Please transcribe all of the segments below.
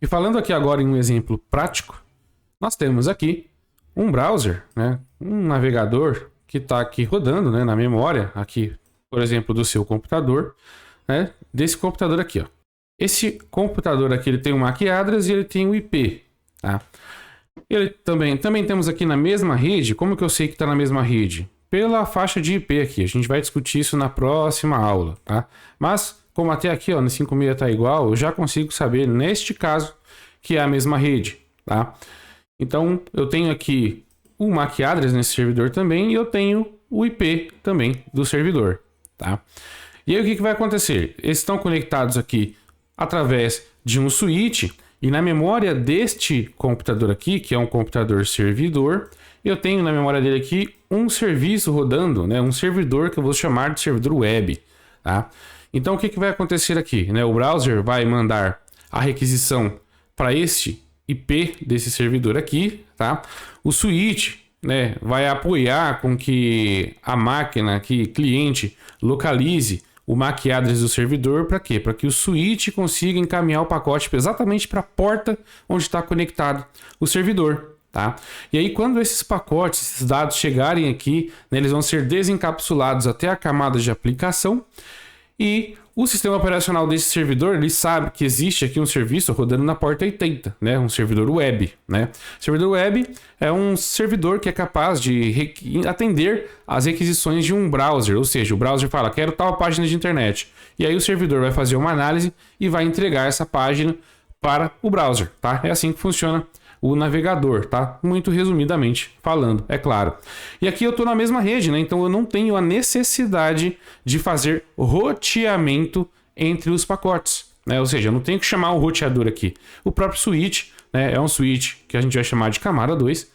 E falando aqui agora em um exemplo prático, nós temos aqui um browser, né, um navegador que está aqui rodando, né, na memória, aqui, por exemplo, do seu computador, né, desse computador aqui, ó. Esse computador aqui ele tem um MAC address e ele tem um IP, tá? Ele também temos aqui na mesma rede. Como que eu sei que está na mesma rede? Pela faixa de IP aqui. A gente vai discutir isso na próxima aula, tá? Mas como até aqui, ó, no 56 está igual, eu já consigo saber neste caso que é a mesma rede, tá? Então eu tenho aqui o MAC address nesse servidor também e eu tenho o IP também do servidor, tá? E aí o que vai acontecer? Eles estão conectados aqui através de um switch e na memória deste computador aqui, que é um computador servidor, eu tenho na memória dele aqui um serviço rodando, né? Um servidor que eu vou chamar de servidor web, tá? Então o que vai acontecer aqui, né? O browser vai mandar a requisição para este IP desse servidor aqui, tá? O switch, né, vai apoiar com que a máquina aqui, cliente, localize o MAC address do servidor. Para quê? Para que o switch consiga encaminhar o pacote exatamente para a porta onde está conectado o servidor, tá? E aí quando esses pacotes, esses dados chegarem aqui, né, eles vão ser desencapsulados até a camada de aplicação e o sistema operacional desse servidor, ele sabe que existe aqui um serviço rodando na porta 80, né? Um servidor web, né? O servidor web é um servidor que é capaz de atender às requisições de um browser, ou seja, o browser fala, quero tal página de internet. E aí o servidor vai fazer uma análise e vai entregar essa página para o browser, tá? É assim que funciona o navegador, tá? Muito resumidamente falando, é claro. E aqui eu estou na mesma rede, né? Então eu não tenho a necessidade de fazer roteamento entre os pacotes, né? Ou seja, eu não tenho que chamar um roteador aqui. O próprio switch, né? É um switch que a gente vai chamar de camada 2,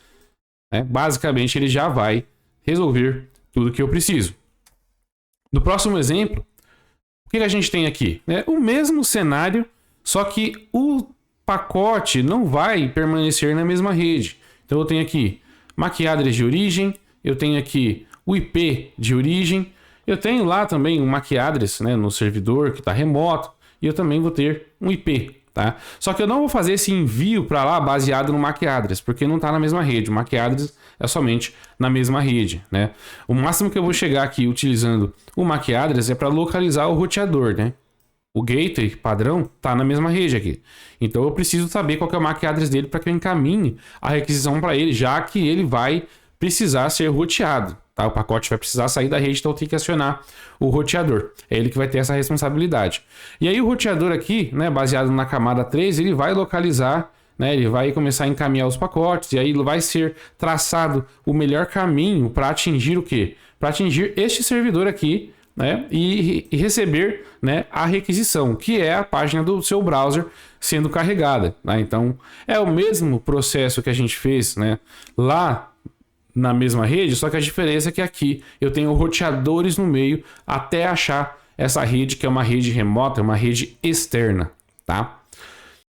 né? Basicamente ele já vai resolver tudo que eu preciso. No próximo exemplo, o que a gente tem aqui? O mesmo cenário, só que o pacote não vai permanecer na mesma rede. Então eu tenho aqui MAC address de origem, eu tenho aqui o IP de origem, eu tenho lá também um MAC address, né, no servidor que está remoto, e eu também vou ter um IP, tá? Só que eu não vou fazer esse envio para lá baseado no MAC address, porque não está na mesma rede. O MAC address é somente na mesma rede, né? O máximo que eu vou chegar aqui utilizando o MAC address é para localizar o roteador, né? O gateway padrão está na mesma rede aqui. Então eu preciso saber qual que é o MAC address dele para que eu encaminhe a requisição para ele, já que ele vai precisar ser roteado, tá? O pacote vai precisar sair da rede, então eu tenho que acionar o roteador. É ele que vai ter essa responsabilidade. E aí o roteador aqui, né, baseado na camada 3, ele vai localizar, né, ele vai começar a encaminhar os pacotes e aí vai ser traçado o melhor caminho para atingir o quê? Para atingir este servidor aqui, né, e receber, né, a requisição, que é a página do seu browser sendo carregada, né? Então é o mesmo processo que a gente fez, né, lá na mesma rede, só que a diferença é que aqui eu tenho roteadores no meio até achar essa rede que é uma rede remota, uma rede externa, tá?